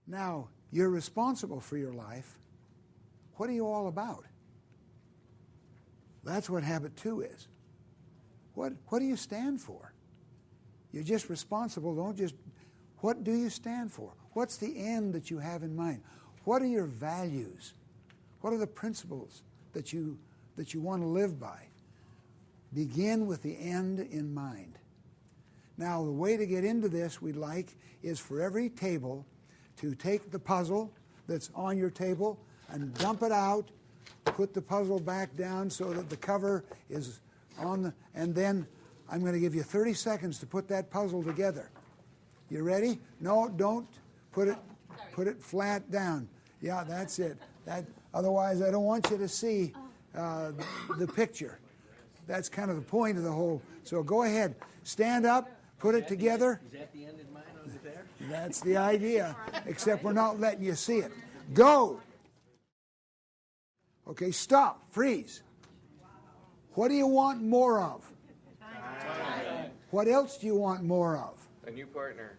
Now, you're responsible for your life. What are you all about? That's what habit 2 is. What do you stand for? You're just responsible. What do you stand for? What's the end that you have in mind? What are your values? What are the principles that you want to live by? Begin with the end in mind. Now, the way to get into this we'd like is for every table to take the puzzle that's on your table and dump it out, put the puzzle back down so that the cover is on and then I'm going to give you 30 seconds to put that puzzle together. You ready? No, don't put it flat down. Yeah, that's it. Otherwise, I don't want you to see the picture. That's kind of the point of the whole. So go ahead, stand up, put it together. Is that the end in mind over there? That's the idea, except we're not letting you see it. Go! Okay, stop, freeze. What do you want more of? Time. What else do you want more of? A new partner.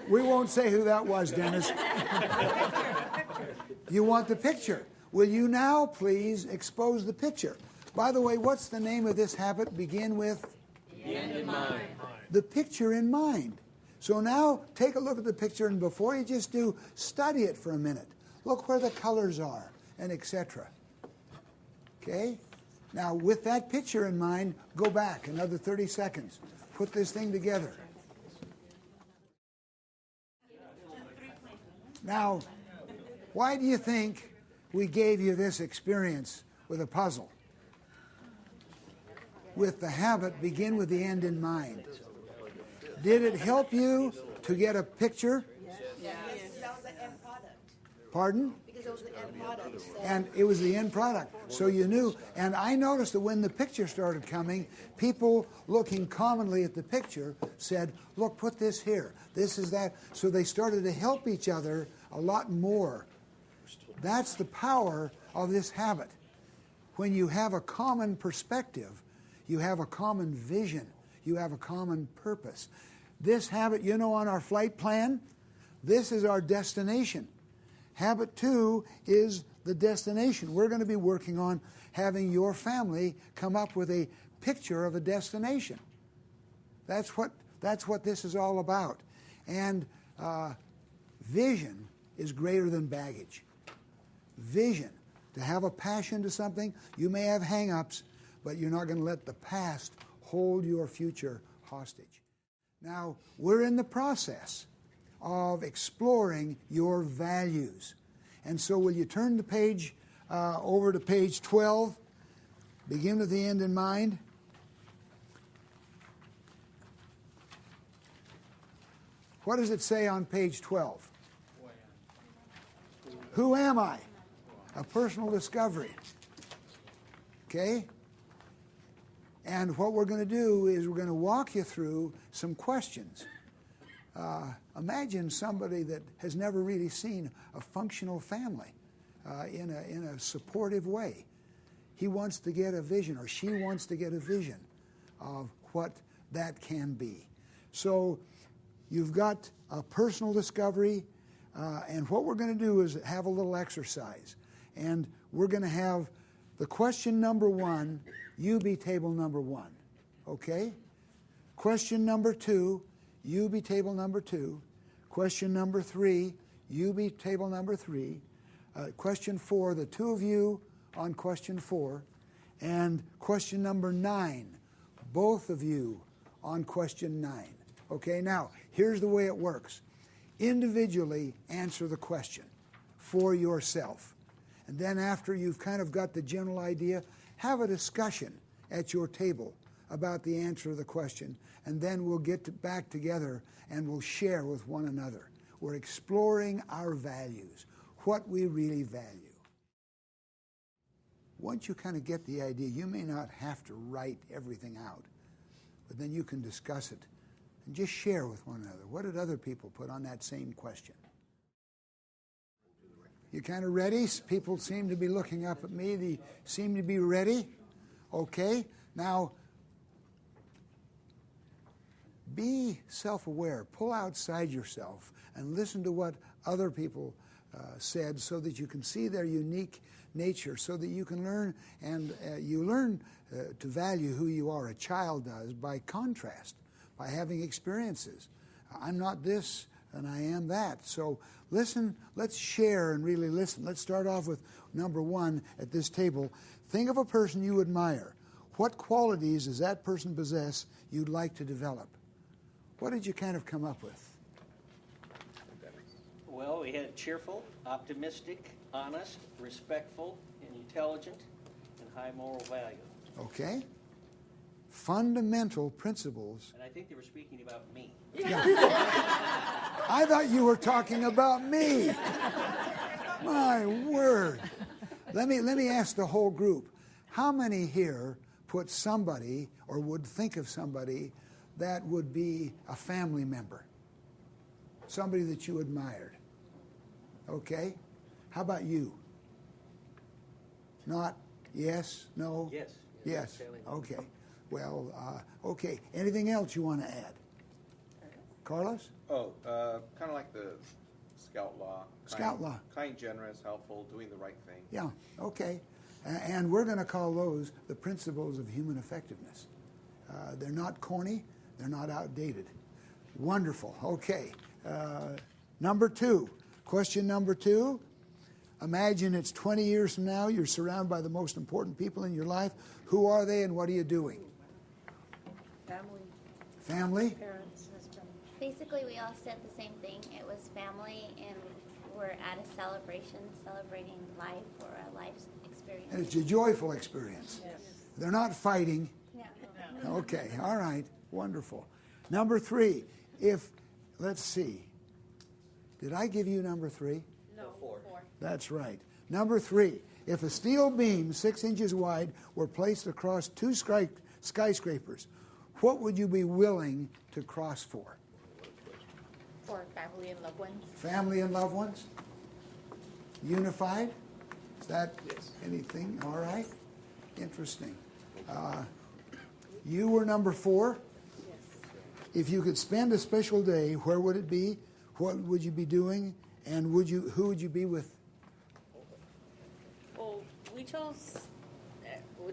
We won't say who that was, Dennis. You want the picture. Will you now please expose the picture? By the way, what's the name of this habit? Begin with? The end in mind. The picture in mind. So now take a look at the picture, and before you just do, study it for a minute. Look where the colors are, and etc. Okay? Now, with that picture in mind, go back another 30 seconds. Put this thing together. Now, why do you think we gave you this experience with a puzzle? With the habit, begin with the end in mind. Did it help you to get a picture? Yes. That was the end product. Pardon? Because it was the end product. So. And it was the end product. So you knew. And I noticed that when the picture started coming, people looking commonly at the picture said, look, put this here. This is that. So they started to help each other a lot more. That's the power of this habit. When you have a common perspective, you have a common vision, you have a common purpose. This habit, you know, on our flight plan, this is our destination. Habit 2 is the destination. We're going to be working on having your family come up with a picture of a destination. That's what this is all about. And vision is greater than baggage. Vision, to have a passion to something, you may have hang-ups, but you're not going to let the past hold your future hostage. Now, we're in the process of exploring your values. And so will you turn the page over to page 12, begin with the end in mind. What does it say on page 12? Who am I? A personal discovery. Okay? And what we're going to do is we're going to walk you through some questions. Imagine somebody that has never really seen a functional family in a supportive way. He wants to get a vision, or she wants to get a vision of what that can be. So you've got a personal discovery, and what we're going to do is have a little exercise. And we're going to have the question number 1, you be table number 1. Okay? Question number 2, you be table number 2. Question number 3, you be table number 3. Question 4, the two of you on question 4. And question number 9, both of you on question 9. Okay, now, here's the way it works. Individually answer the question for yourself. And then after you've kind of got the general idea, have a discussion at your table about the answer to the question, and then we'll get back together and we'll share with one another. We're exploring our values, what we really value. Once you kind of get the idea, you may not have to write everything out, but then you can discuss it and just share with one another. What did other people put on that same question? You kind of ready? People seem to be looking up at me. They seem to be ready. Okay. Now, be self-aware. Pull outside yourself and listen to what other people said so that you can see their unique nature, so that you can learn, and you learn to value who you are. A child does by contrast, by having experiences. I'm not this and I am that. So listen, let's share and really listen. Let's start off with number one at this table. Think of a person you admire. What qualities does that person possess you'd like to develop? What did you kind of come up with? Well, we had cheerful, optimistic, honest, respectful, and intelligent, and high moral value. Okay. Fundamental principles. And I think they were speaking about me. Yeah. I thought you were talking about me. My word. Let me ask the whole group. How many here put somebody or would think of somebody that would be a family member? Somebody that you admired. Okay. How about you? Not? Yes? No? Yes. Yes. Okay. Well, okay. Anything else you want to add? Carlos? Oh, kind of like the Scout Law. Scout Law. Kind, generous, helpful, doing the right thing. Yeah, okay. And we're going to call those the principles of human effectiveness. They're not corny. They're not outdated. Wonderful. Okay. Number two. Question number two. Imagine it's 20 years from now. You're surrounded by the most important people in your life. Who are they and what are you doing? Family. Family? Parents, husband. Basically, we all said the same thing. It was family, and we're at a celebration, celebrating life or a life experience. And it's a joyful experience. Yes. They're not fighting. Yeah. Okay, all right, wonderful. Number three, let's see, did I give you number three? No, Four. That's right. Number three, if a steel beam 6 inches wide were placed across two skyscrapers, what would you be willing to cross for? For family and loved ones. Family and loved ones? Unified? Is that anything? All right. Interesting. You were number four. Yes. If you could spend a special day, where would it be? What would you be doing? And who would you be with? Well, we chose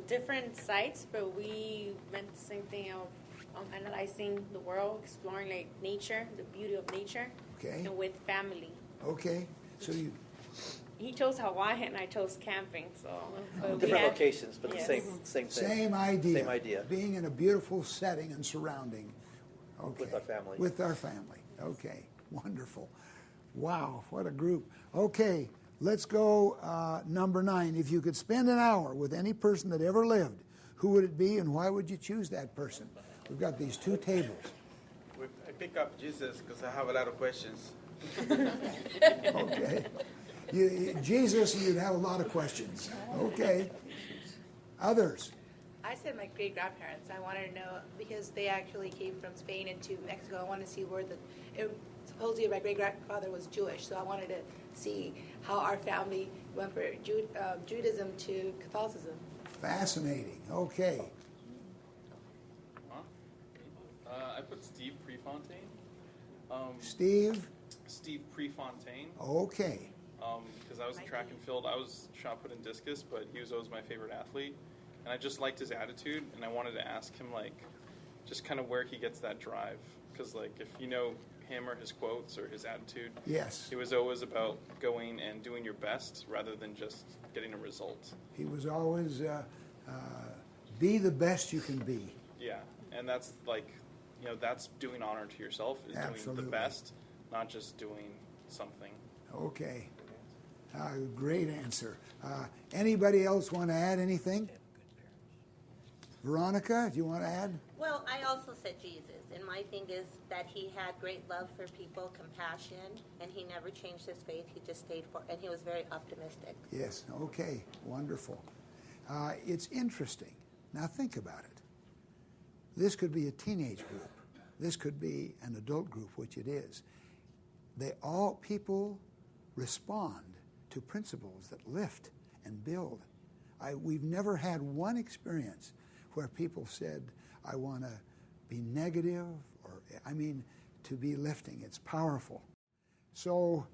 different sites, but we meant the same thing of analyzing the world, exploring like nature, the beauty of nature, Okay. and with family. Okay. So you. He chose Hawaii and I chose camping. So but we Different had- locations, but yes. the same thing. Same idea. Same idea. Being in a beautiful setting and surrounding. Okay. With our family. With our family. Okay. Wonderful. Wow, what a group. Okay, let's go number 9. If you could spend an hour with any person that ever lived, who would it be and why would you choose that person? We've got these two tables. I pick up Jesus because I have a lot of questions. Okay. Jesus, you'd have a lot of questions. Okay. Others? I said my great grandparents. I wanted to know because they actually came from Spain into Mexico. I wanted to see where supposedly my great grandfather was Jewish, so I wanted to see how our family went from Judaism to Catholicism. Fascinating. Okay. I put Steve Prefontaine. Steve? Steve Prefontaine. Okay. Because I was in track and field. I was shot put in discus, but he was always my favorite athlete. And I just liked his attitude, and I wanted to ask him, like, just kind of where he gets that drive. Because, like, if you know him or his quotes or his attitude, Yes. it was always about going and doing your best rather than just getting a result. He was always be the best you can be. Yeah, and that's, like, you know, that's doing honor to yourself, is Absolutely. doing the best, not just doing something. Okay. Great answer. Anybody else want to add anything? Veronica, do you want to add? Well, I also said Jesus, and my thing is that he had great love for people, compassion, and he never changed his faith. He just stayed and he was very optimistic. Yes. Okay. Wonderful. It's interesting. Now think about it. This could be a teenage group. This could be an adult group, which it is. People respond to principles that lift and build. We've never had one experience where people said, I want to be negative or I mean, to be lifting. It's powerful. So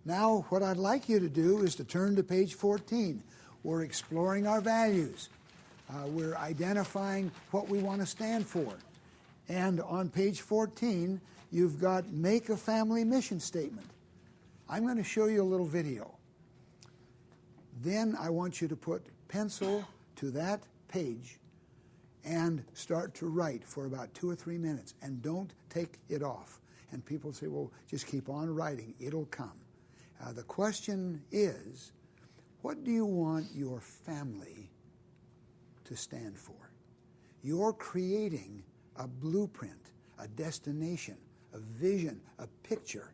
now what I'd like you to do is to turn to page 14. We're exploring our values. We're identifying what we want to stand for. And on page 14, you've got make a family mission statement. I'm going to show you a little video. Then I want you to put pencil to that page and start to write for about 2 or 3 minutes, and don't take it off. And people say, well, just keep on writing. It'll come. The question is, what do you want your family to stand for? You're creating a blueprint, a destination, a vision, a picture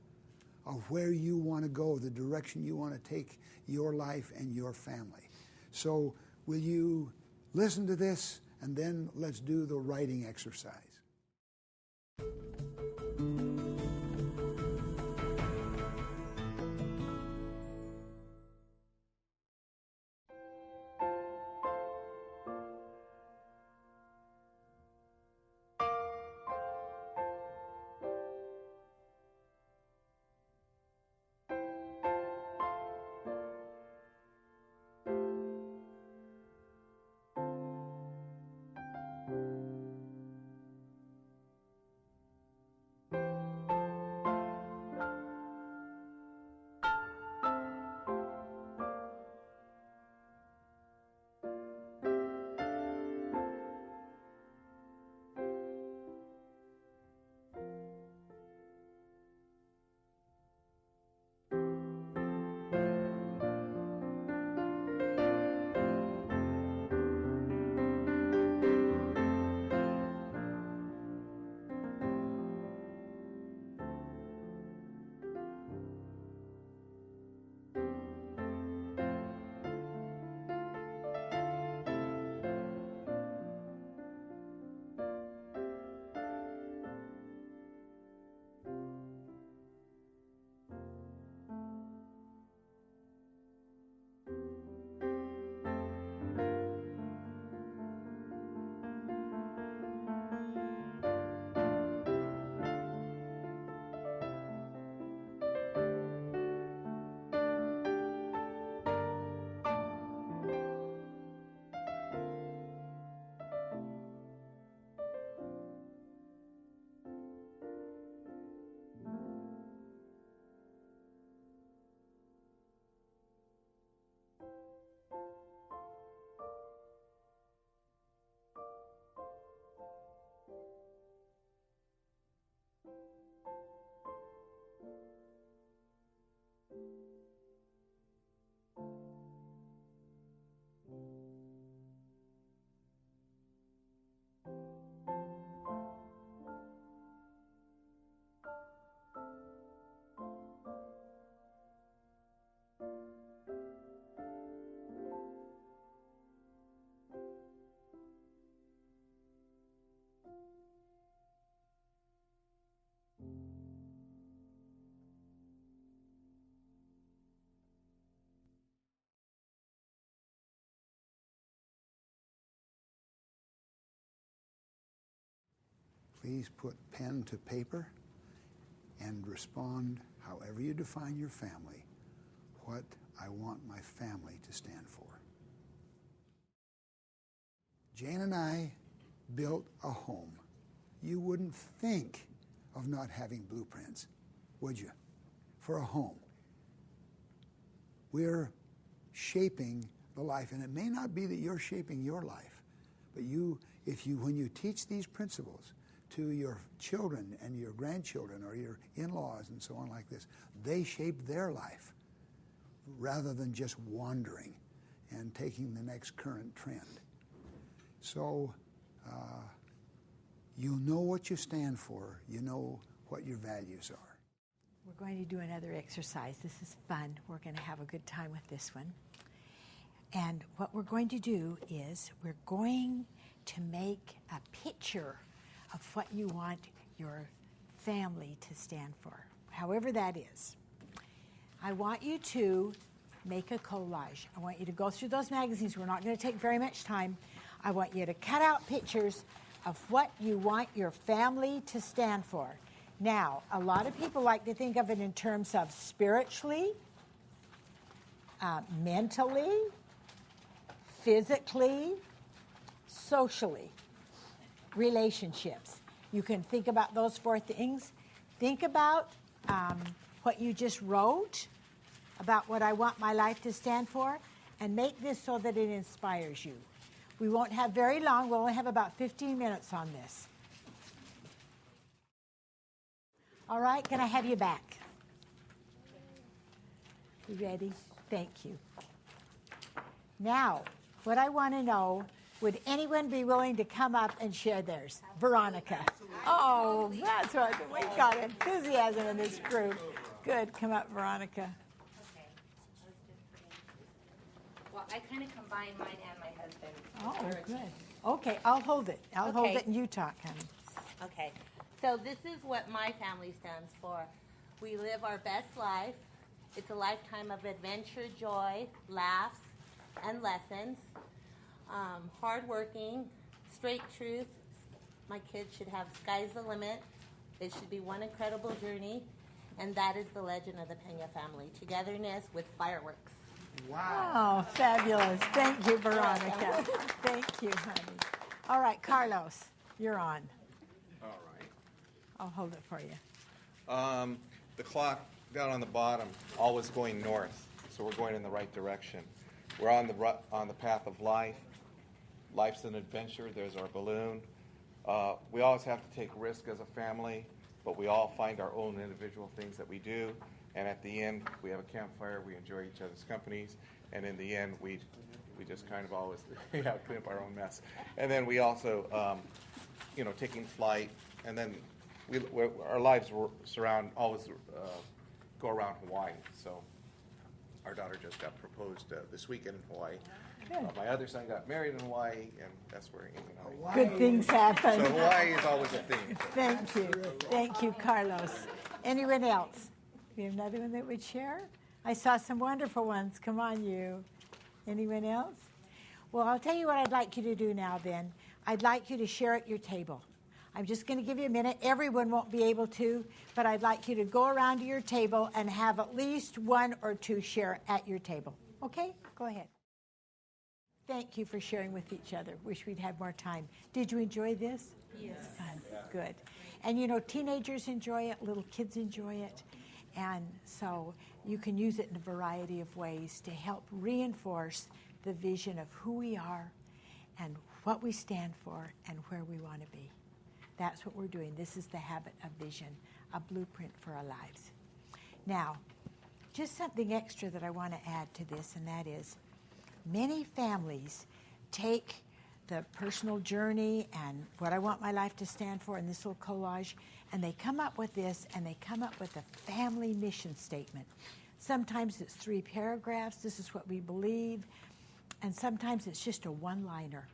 of where you want to go, the direction you want to take your life and your family. So will you listen to this, and then let's do the writing exercise. Please put pen to paper and respond however you define your family, what I want my family to stand for. Jane and I built a home. You wouldn't think of not having blueprints, would you, for a home? We're shaping the life, and it may not be that you're shaping your life, but when you teach these principles to your children and your grandchildren or your in-laws and so on like this, they shape their life rather than just wandering and taking the next current trend. So you know what you stand for. You know what your values are. We're going to do another exercise. This is fun. We're going to have a good time with this one. And what we're going to do is we're going to make a picture of what you want your family to stand for, however that is. I want you to make a collage. I want you to go through those magazines. We're not going to take very much time. I want you to cut out pictures of what you want your family to stand for. Now, a lot of people like to think of it in terms of spiritually, mentally, physically, socially, relationships. You can think about those 4 things. Think about what you just wrote about what I want my life to stand for, and make this so that it inspires you. We won't have very long. We'll only have about 15 minutes on this. All right, can I have you back? You ready? Thank you. Now, what I want to know, would anyone be willing to come up and share theirs? Veronica. Oh, that's what we got enthusiasm in this group. Good, come up, Veronica. Well, I kind of combine mine and my husband's. Oh, good. Okay, I'll hold it. I'll hold it and you talk, honey. Okay. So this is what my family stands for. We live our best life. It's a lifetime of adventure, joy, laughs, and lessons. Hardworking, straight truth. My kids should have sky's the limit. It should be one incredible journey. And that is the legend of the Pena family. Togetherness with fireworks. Wow. Oh, fabulous. Thank you, Veronica. Thank you, honey. All right, Carlos, you're on. All right. I'll hold it for you. The clock down on the bottom, always going north, so we're going in the right direction. We're on the path of life. Life's an adventure. There's our balloon. We always have to take risk as a family, but we all find our own individual things that we do. And at the end, we have a campfire. We enjoy each other's companies. And in the end, we just kind of always clean up our own mess. And then we also, taking flight. And then our lives always go around Hawaii. So our daughter just got proposed this weekend in Hawaii. My other son got married in Hawaii, and that's where Good things happen. So Hawaii is always a theme. Thank you. Thank you, Carlos. Anyone else? We have another one that would share? I saw some wonderful ones. Come on, you. Anyone else? Well, I'll tell you what I'd like you to do now then. I'd like you to share at your table. I'm just going to give you a minute. Everyone won't be able to, but I'd like you to go around to your table and have at least 1 or 2 share at your table. Okay? Go ahead. Thank you for sharing with each other. Wish we'd have more time. Did you enjoy this? Yes. Fun. Good. And teenagers enjoy it, little kids enjoy it. And so you can use it in a variety of ways to help reinforce the vision of who we are and what we stand for and where we want to be. That's what we're doing. This is the habit of vision, a blueprint for our lives. Now, just something extra that I want to add to this, and that is many families take the personal journey and what I want my life to stand for in this little collage, and they come up with this, and they come up with a family mission statement. Sometimes it's 3 paragraphs, this is what we believe, and sometimes it's just a one-liner.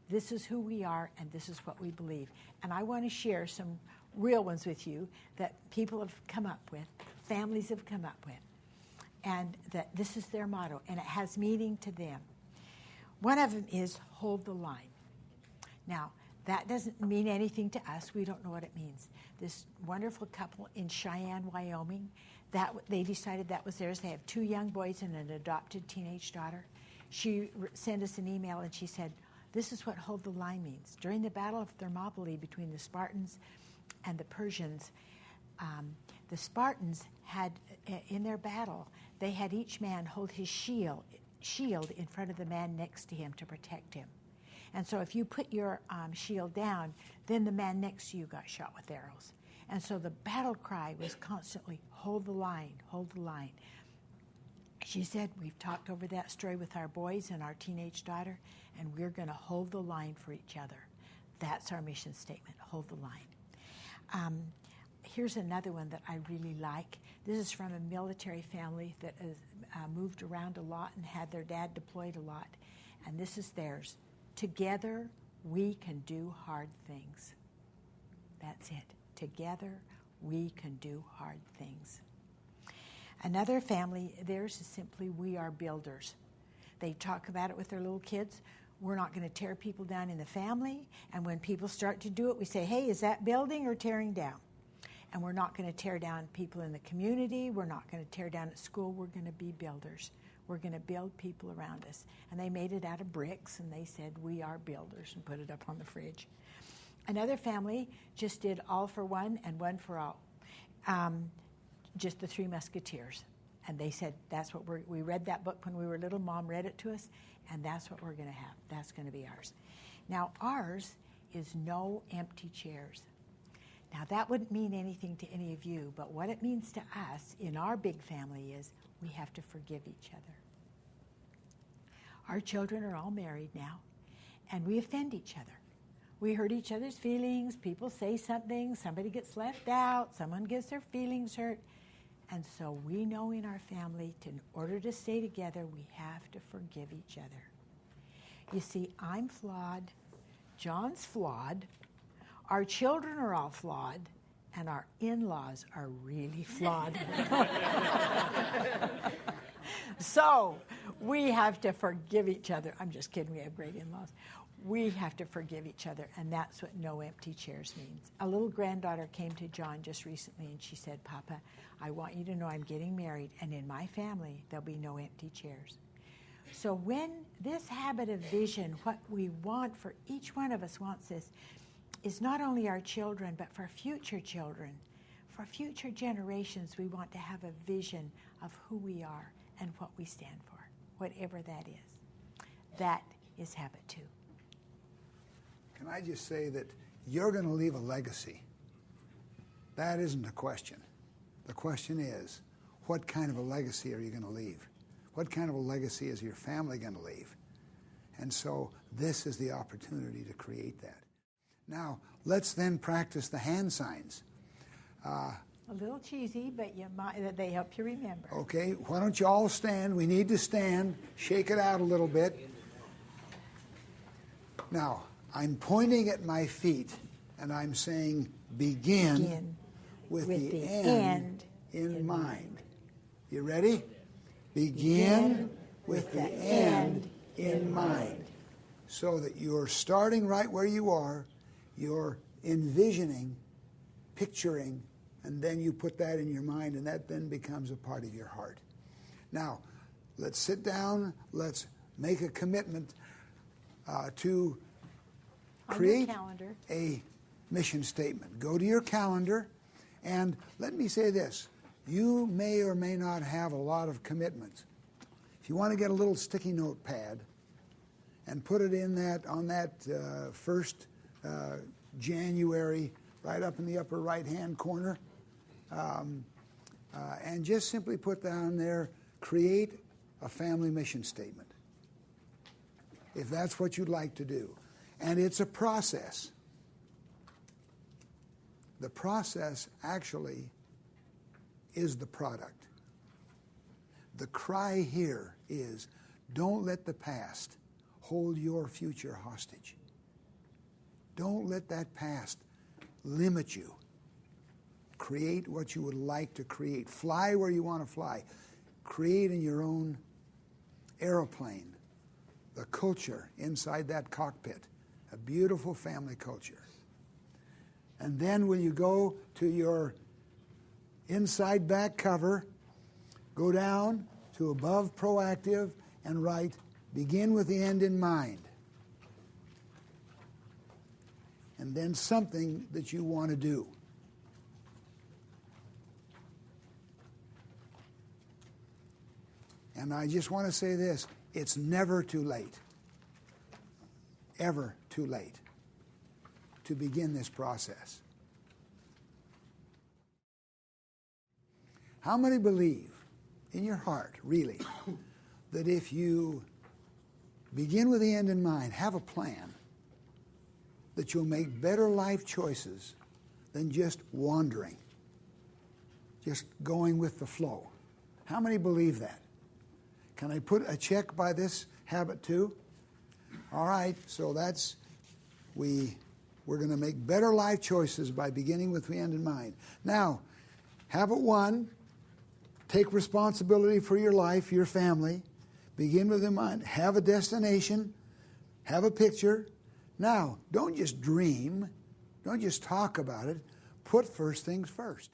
This is who we are, and this is what we believe. And I want to share some real ones with you that people have come up with, families have come up with, and that this is their motto, and it has meaning to them. One of them is hold the line. Now, that doesn't mean anything to us. We don't know what it means. This wonderful couple in Cheyenne, Wyoming, they decided that was theirs. They have 2 young boys and an adopted teenage daughter. She sent us an email, and she said, this is what hold the line means. During the Battle of Thermopylae between the Spartans and the Persians, the Spartans had, in their battle, they had each man hold his shield in front of the man next to him to protect him. And so if you put your shield down, then the man next to you got shot with arrows. And so the battle cry was constantly, hold the line, hold the line. She said, we've talked over that story with our boys and our teenage daughter, and we're going to hold the line for each other. That's our mission statement, hold the line. Here's another one that I really like. This is from a military family that has moved around a lot and had their dad deployed a lot. And this is theirs. Together, we can do hard things. That's it. Together, we can do hard things. Another family, theirs is simply, we are builders. They talk about it with their little kids. We're not going to tear people down in the family. And when people start to do it, we say, hey, is that building or tearing down? And we're not going to tear down people in the community. We're not going to tear down at school. We're going to be builders. We're going to build people around us. And they made it out of bricks, and they said, we are builders, and put it up on the fridge. Another family just did all for one and one for all. Just the Three Musketeers. And they said, that's what we read that book when we were little. Mom read it to us, and that's what we're going to have. That's going to be ours. Now, ours is no empty chairs. Now, that wouldn't mean anything to any of you, but what it means to us in our big family is we have to forgive each other. Our children are all married now, and we offend each other. We hurt each other's feelings. People say something. Somebody gets left out. Someone gets their feelings hurt. And so we know in our family, in order to stay together, we have to forgive each other. You see, I'm flawed. John's flawed. Our children are all flawed. And our in-laws are really flawed. So we have to forgive each other. I'm just kidding. We have great in-laws. We have to forgive each other, and that's what no empty chairs means. A little granddaughter came to John just recently, and she said, Papa, I want you to know I'm getting married, and in my family, there'll be no empty chairs. So when this habit of vision, what we want for each one of us wants this, is not only our children, but for future children. For future generations, we want to have a vision of who we are and what we stand for, whatever that is. That is habit 2. Can I just say that you're going to leave a legacy? That isn't a question. The question is, what kind of a legacy are you going to leave? What kind of a legacy is your family going to leave? And so this is the opportunity to create that. Now, let's then practice the hand signs. A little cheesy, but they help you remember. Okay, why don't you all stand? We need to stand. Shake it out a little bit. Now, I'm pointing at my feet, and I'm saying, begin with the end in mind. You ready? Begin with the end in mind. So that you're starting right where you are, you're envisioning, picturing, and then you put that in your mind, and that then becomes a part of your heart. Now, let's sit down, let's make a commitment to create a mission statement. Go to your calendar, and let me say this. You may or may not have a lot of commitments. If you want to get a little sticky note pad and put it in that on that first January, right up in the upper right-hand corner, and just simply put down there, create a family mission statement, if that's what you'd like to do. And it's a process. The process actually is the product. The cry here is, don't let the past hold your future hostage. Don't let that past limit you. Create what you would like to create. Fly where you want to fly. Create in your own aeroplane the culture inside that cockpit. A beautiful family culture. And then when you go to your inside back cover, go down to above proactive and write, begin with the end in mind. And then something that you want to do. And I just want to say this, it's never too late. Ever too late to begin this process. How many believe in your heart, really, that if you begin with the end in mind, have a plan, that you'll make better life choices than just wandering, just going with the flow? How many believe that? Can I put a check by this habit too? All right, so that's, we're going to make better life choices by beginning with the end in mind. Now, habit 1, take responsibility for your life, your family. Begin with in mind. Have a destination. Have a picture. Now, don't just dream. Don't just talk about it. Put first things first.